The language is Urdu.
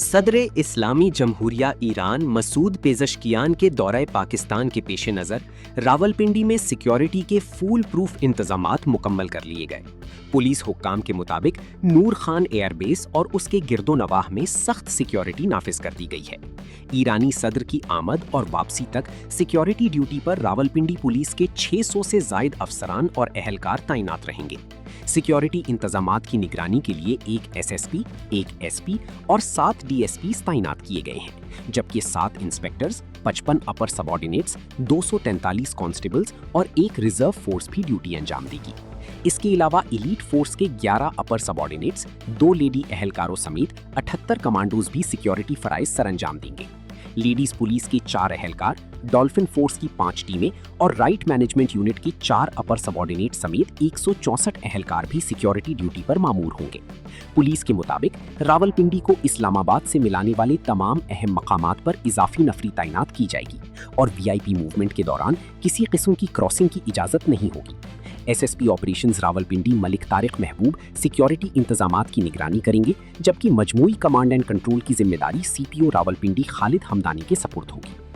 صدر اسلامی جمہوریہ ایران مسعود پیزشکیان کے دورہ پاکستان کے پیش نظر راولپنڈی میں سیکیورٹی کے فول پروف انتظامات مکمل کر لیے گئے۔ پولیس حکام کے مطابق نور خان ایئر بیس اور اس کے گرد و نواح میں سخت سیکیورٹی نافذ کر دی گئی ہے۔ ایرانی صدر کی آمد اور واپسی تک سیکیورٹی ڈیوٹی پر راولپنڈی پولیس کے 600 سے زائد افسران اور اہلکار تعینات رہیں گے۔ سیکیورٹی انتظامات کی نگرانی کے لیے ایک ایس ایس پی، ایک ایس پی اور 7 ڈی ایس پیز تعینات کیے گئے ہیں، جبکہ 7 انسپیکٹرز، 55 اپر سب آرڈینیٹس، 243 کانسٹیبلز اور ایک ریزرو فورس بھی ڈیوٹی انجام دے گی۔ اس کے علاوہ ایلیٹ فورس کے 11 اپر سب آرڈینیٹس، 2 لیڈی اہلکاروں سمیت 78 کمانڈوز بھی سیکیورٹی فرائض سر انجام دیں گے۔ لیڈیز پولیس کے 4 اہلکار، ڈولفن فورس کی 5 ٹیمیں اور رائٹ مینجمنٹ یونٹ کی 4 اپر سب آرڈینیٹ سمیت 164 اہلکار بھی سیکیورٹی ڈیوٹی پر مامور ہوں گے۔ پولیس کے مطابق راولپنڈی کو اسلام آباد سے ملانے والے تمام اہم مقامات پر اضافی نفری تعینات کی جائے گی اور وی آئی پی موومنٹ کے دوران کسی قسم کی کراسنگ کی اجازت نہیں ہوگی۔ S S P operations Rawalpindi Malik Tariq Mehboob security انتظامات کی نگرانی کریں گے، جبکہ مجموعی کمانڈ اینڈ کنٹرول کی ذمہ داری سی پی او راولپنڈی خالد ہمدانی کے سپرد ہوگی۔